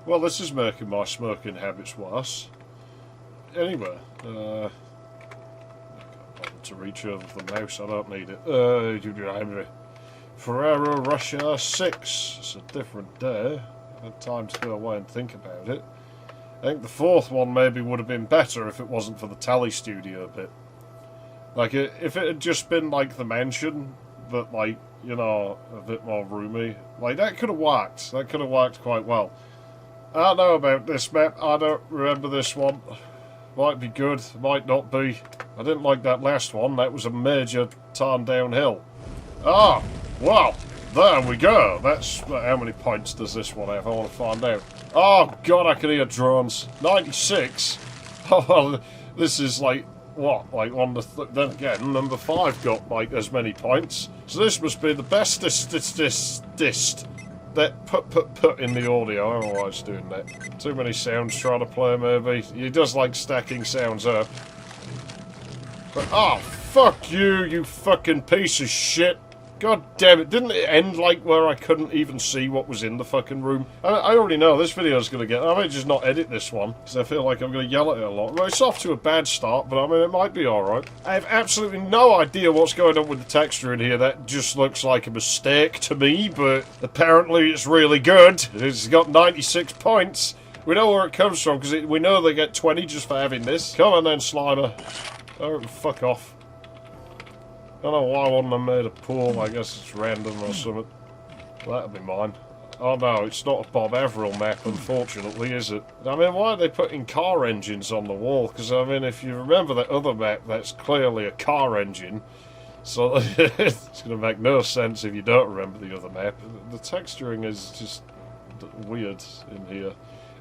Well, this is making my smoking habits worse. Anyway, I can't bother to reach over the mouse, I don't need it. Ferrero Rocher 6. It's a different day. I had time to go away and think about it. I think the fourth one maybe would have been better if it wasn't for the Tally Studio bit. Like, if it had just been like the mansion, but like, you know, a bit more roomy, like that could have worked. That could have worked quite well. I don't know about this map. I don't remember this one. Might be good, might not be. I didn't like that last one. That was a major turn downhill. Ah, well, there we go. That's how many points does this one have? I want to find out. Oh god, I can hear drones. 96. Oh, well, this is like what? Like on the then again, number 5 got like as many points. So this must be the bestest that put in the audio. I don't know why it's doing that. Too many sounds trying to play, maybe. He does like stacking sounds up. But, oh, fuck you, you fucking piece of shit. God damn it. Didn't it end like where I couldn't even see what was in the fucking room? I already know this video's going to get... I might just not edit this one, because I feel like I'm going to yell at it a lot. Well, it's off to a bad start, but I mean, it might be alright. I have absolutely no idea what's going on with the texture in here. That just looks like a mistake to me, but apparently it's really good. It's got 96 points. We know where it comes from, because we know they get 20 just for having this. Come on then, Slimer. Oh, fuck off. I don't know why one of them made a pool. I guess it's random or something. That'll be mine. Oh no, it's not a Bob Averill map, unfortunately, is it? I mean, why are they putting car engines on the wall? Because, I mean, if you remember that other map, that's clearly a car engine. So, it's going to make no sense if you don't remember the other map. The texturing is just weird in here.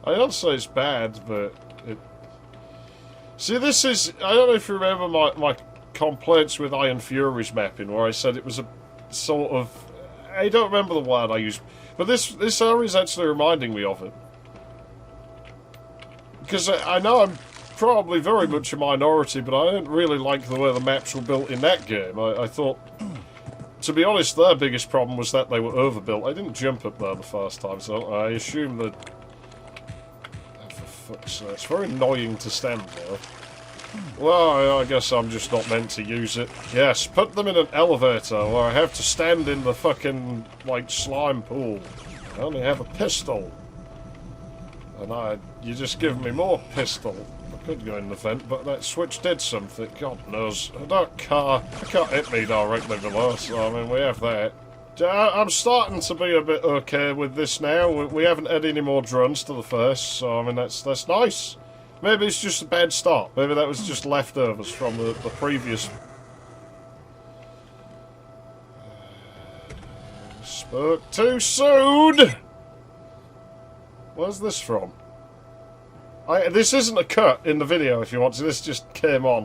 I don't say it's bad, but it... See, this is... I don't know if you remember my complaints with Iron Fury's mapping, where I said it was a sort of... I don't remember the word I used, but this area is actually reminding me of it. Because I know I'm probably very much a minority, but I didn't really like the way the maps were built in that game. I thought, to be honest, their biggest problem was that they were overbuilt. I didn't jump up there the first time, so I assume that... Oh, for fuck's sake, it's very annoying to stand there. Well, I guess I'm just not meant to use it. Yes, put them in an elevator where I have to stand in the fucking, like, slime pool. I only have a pistol. And you just give me more pistol. I could go in the vent, but that switch did something. God knows. It can't hit me directly below, so I mean, we have that. I'm starting to be a bit okay with this now. We haven't had any more drones to the first, so I mean, that's nice. Maybe it's just a bad start. Maybe that was just leftovers from the previous... Spoke too soon! Where's this from? This isn't a cut in the video if you want to. This just came on.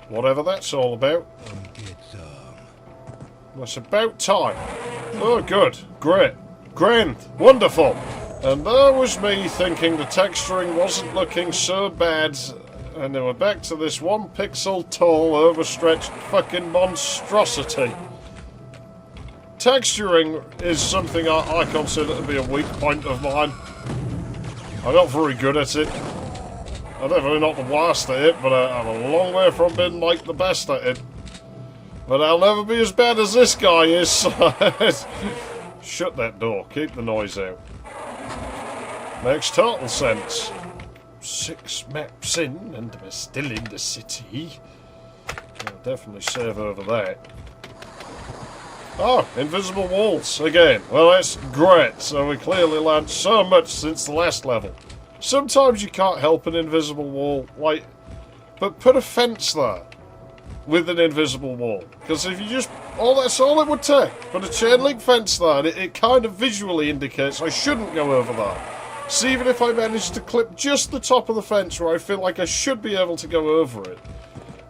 Whatever that's all about. Well, it's about time. Oh, good. Great. Grand. Wonderful. And there was me thinking the texturing wasn't looking so bad, and then we're back to this 1 pixel tall, overstretched fucking monstrosity. Texturing is something I consider to be a weak point of mine. I'm not very good at it. I'm definitely not the worst at it, but I'm a long way from being like the best at it. But I'll never be as bad as this guy is, so shut that door, keep the noise out. Makes total sense. 6 maps in, and we're still in the city. I'll definitely save over that. Oh, invisible walls again. Well, that's great. So we clearly learned so much since the last level. Sometimes you can't help an invisible wall, like, but put a fence there with an invisible wall. Because if you just... that's all it would take. Put a chain link fence there, and it kind of visually indicates I shouldn't go over there. So even if I manage to clip just the top of the fence where I feel like I should be able to go over it,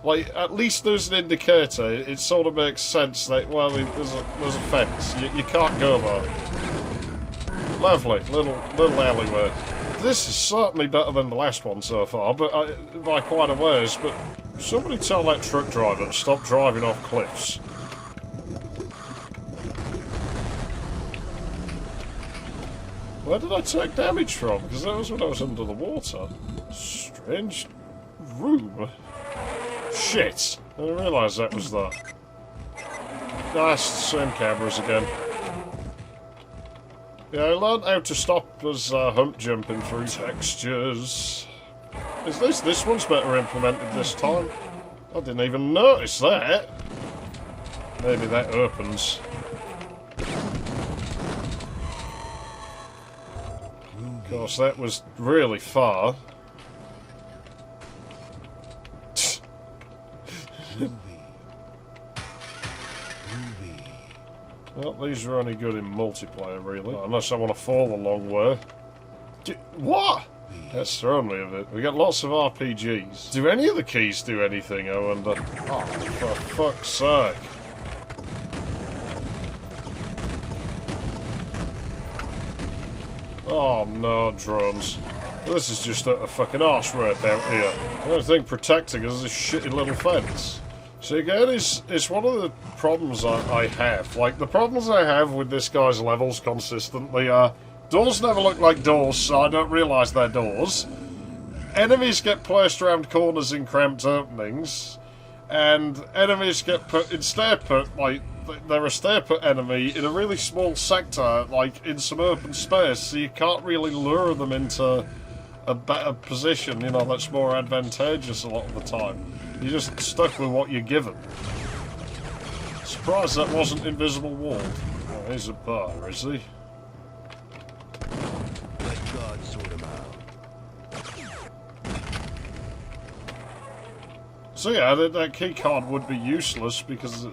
like, at least there's an indicator. It sort of makes sense that, well, there's a fence. You can't go there. Lovely. Little alleyway. This is certainly better than the last one so far, but by quite a ways, but somebody tell that truck driver to stop driving off cliffs. Where did I take damage from? Because that was when I was under the water. Strange room. Shit! I didn't realise that was that. Nice, same cameras again. Yeah, I learned how to stop us hump jumping through textures. Is this one's better implemented this time? I didn't even notice that. Maybe that opens. Of course, that was really far. Well, these are only good in multiplayer, really. Unless I want to fall a long way. What? That's thrown me a bit. We got lots of RPGs. Do any of the keys do anything, I wonder? Oh, for fuck's sake. Oh no, drones. This is just a fucking arse rape out here. The only thing protecting us is this shitty little fence. So again, it's one of the problems I have. Like, the problems I have with this guy's levels consistently are doors never look like doors, so I don't realise they're doors. Enemies get placed around corners in cramped openings, and enemies get put in stay-put, like, they're a stay-put enemy in a really small sector, like, in some open space, so you can't really lure them into a better position, you know, that's more advantageous a lot of the time. You're just stuck with what you're given. Surprised that wasn't invisible wall. Oh, he's a bar, is he? Let God sort him out. So yeah, that key card would be useless because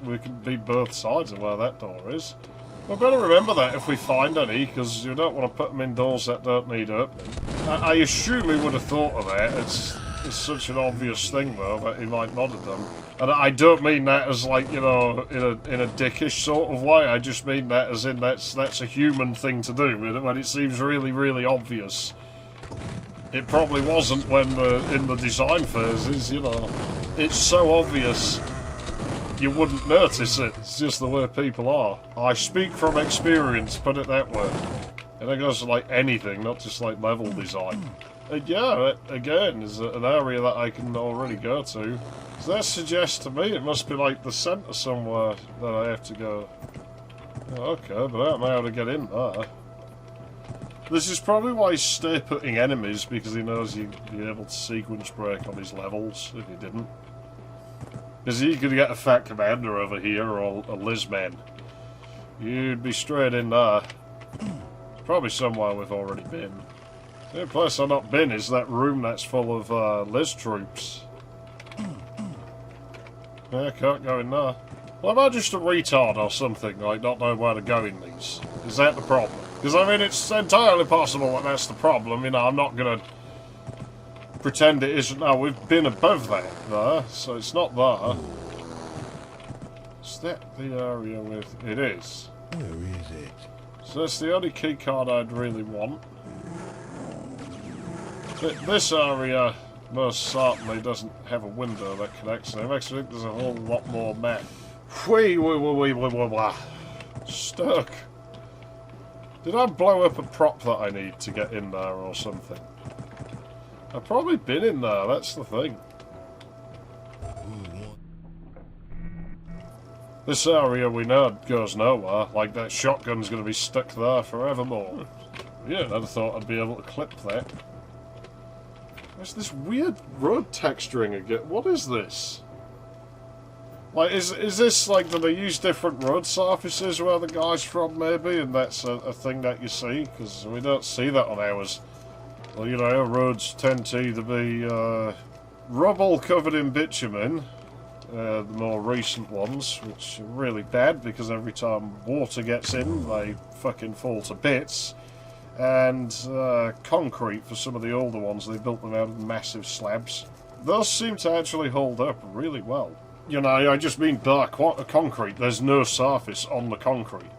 we can be both sides of where that door is. We better remember that if we find any, because you don't want to put them in doors that don't need opening. I assume he would have thought of that. It's such an obvious thing, though, that he might not have done. And I don't mean that as, like, you know, in a dickish sort of way. I just mean that as in that's a human thing to do, when it seems really, really obvious. It probably wasn't when in the design phases, you know. It's so obvious you wouldn't notice it. It's just the way people are. I speak from experience, put it that way. And it goes to, like, anything, not just, like, level design. And yeah, that, again, is an area that I can already go to. So that suggests to me it must be, like, the centre somewhere that I have to go. Okay, but I don't know how to get in there. This is probably why he's stay-putting enemies, because he knows you'd be able to sequence break on his levels if he didn't. Because you could get a fat commander over here, or a Lizman. You'd be straight in there. Probably somewhere we've already been. The only place I've not been is that room that's full of Liz troops. Yeah, I can't go in there. Well, am I just a retard or something, like not knowing where to go in these? Is that the problem? Because, I mean, it's entirely possible that that's the problem. You know, I'm not going to pretend it isn't. No, we've been above that there, so it's not there. Is that the area with... It is. Where is it? So that's the only key card I'd really want. This area most certainly doesn't have a window that connects them. I actually think there's a whole lot more map. Wee. Stuck. Did I blow up a prop that I need to get in there or something? I've probably been in there, that's the thing. This area we know goes nowhere, like that shotgun's going to be stuck there forevermore. Yeah, I'd have thought I'd be able to clip that. There's this weird road texturing again. What is this? Like, is this like, do they use different road surfaces where the guy's from, maybe? And that's a thing that you see? Because we don't see that on ours. Well, you know, our roads tend to either be rubble covered in bitumen, the more recent ones, which are really bad because every time water gets in, they fucking fall to bits. And concrete for some of the older ones. They built them out of massive slabs. Those seem to actually hold up really well. You know, I just mean dark concrete. There's no surface on the concrete.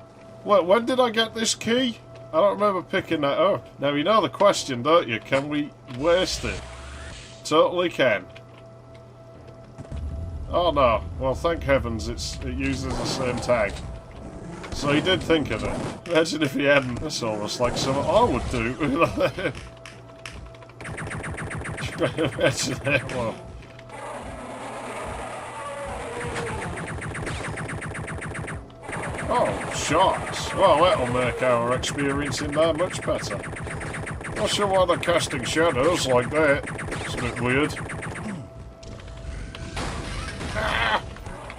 Well, when did I get this key? I don't remember picking that up. Now, you know the question, don't you? Can we waste it? Totally can. Oh no. Well, thank heavens it uses the same tag. So he did think of it. Imagine if he hadn't. That's almost like something I would do. Imagine that one. Oh, sharks. Well, that'll make our experience in there much better. Not sure why they're casting shadows like that. It's a bit weird. Ah!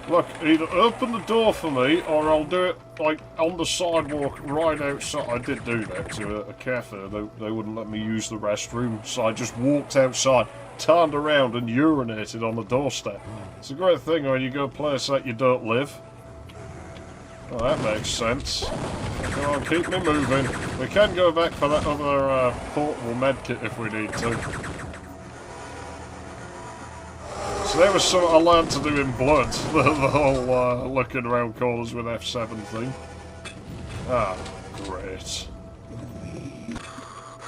Look, either open the door for me, or I'll do it, like, on the sidewalk right outside. I did do that to a cafe. They wouldn't let me use the restroom, so I just walked outside, turned around, and urinated on the doorstep. It's a great thing when you go a place that you don't live. Well, that makes sense. Come on, keep me moving. We can go back for that other portable medkit if we need to. So that was something I learned to do in Blood, the whole looking around corners with F7 thing. Ah, great.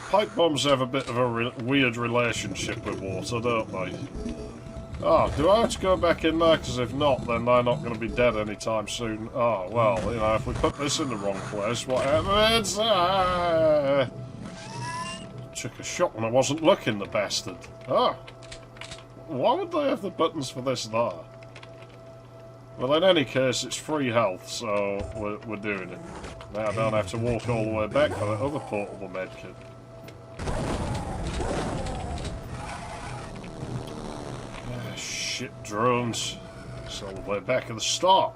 Pipe bombs have a bit of a weird relationship with water, don't they? Oh, do I have to go back in there? Because if not, then they're not going to be dead anytime soon. Oh, well, you know, if we put this in the wrong place, what happens? Ah! Took a shot when I wasn't looking, the bastard. Ah! Why would they have the buttons for this there? Well, in any case, it's free health, so we're doing it. Now I don't have to walk all the way back for that other portable medkit. Shit drones. It's all the way back at the start.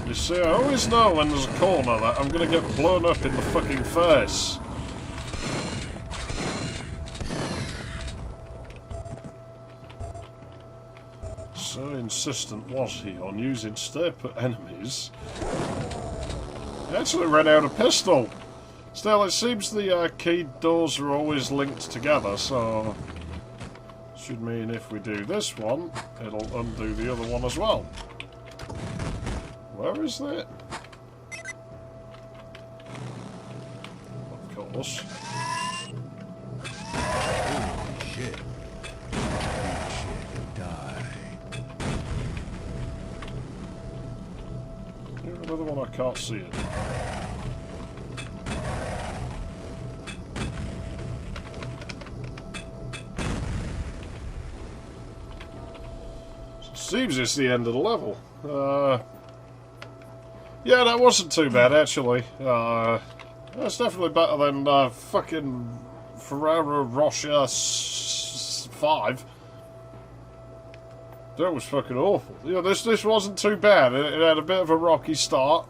You see, I always know when there's a corner that I'm gonna get blown up in the fucking face. So insistent was he on using stay-put enemies. He actually ran out of pistol. Still, it seems the keyed doors are always linked together, so should mean if we do this one, it'll undo the other one as well. Where is that? Of course. Holy shit. Die. Another one, I can't see it. Seems it's the end of the level. Yeah, that wasn't too bad, actually. That's definitely better than fucking ROCH6. That was fucking awful. Yeah, this wasn't too bad. It had a bit of a rocky start.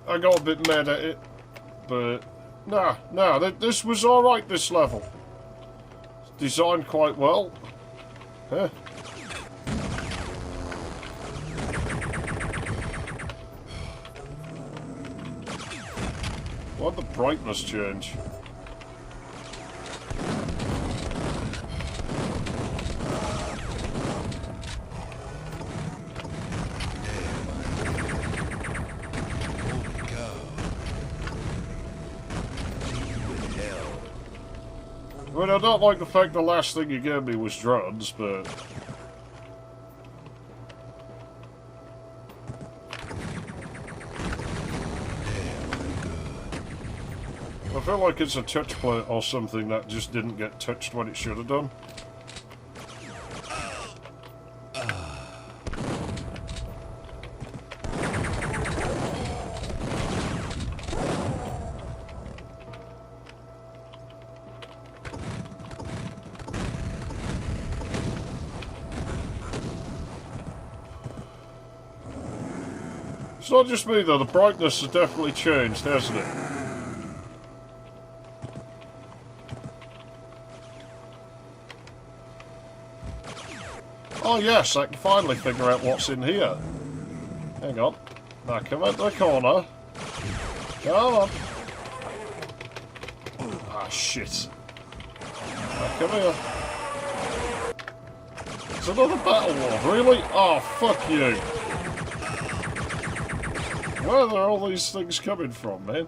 I got a bit mad at it, but no, this was alright, this level. Designed quite well. Huh? Why'd the brightness change? I mean, I don't like the fact the last thing you gave me was drugs, but... I feel like it's a touch plate or something that just didn't get touched when it should have done. It's not just me though, the brightness has definitely changed, hasn't it? Oh yes, I can finally figure out what's in here. Hang on. Now come out the corner. Come on. Ah, shit. Now come here. It's another battle ward, really? Oh, fuck you. Where are all these things coming from, man?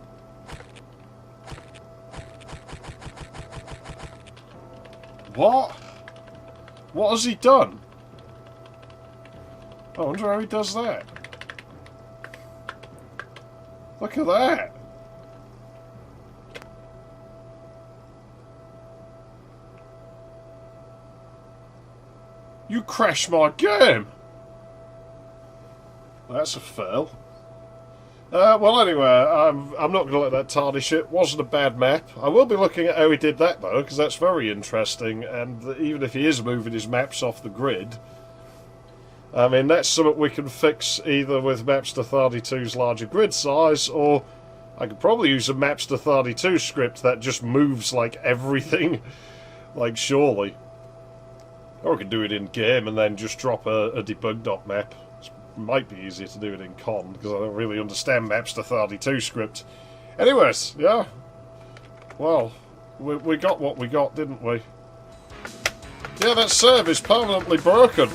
What? What has he done? I wonder how he does that. Look at that. You crashed my game. That's a fail. Well, anyway, I'm not going to let that tarnish it. Wasn't a bad map. I will be looking at how he did that, though, because that's very interesting. And even if he is moving his maps off the grid, I mean, that's something we can fix either with Mapster 32's larger grid size, or I could probably use a Mapster 32 script that just moves, like, everything. Like, surely. Or I could do it in game and then just drop a debug map. Might be easier to do it in con, because I don't really understand Mapster 32 script. Anyways, yeah. Well, we got what we got, didn't we? Yeah, that serve is permanently broken.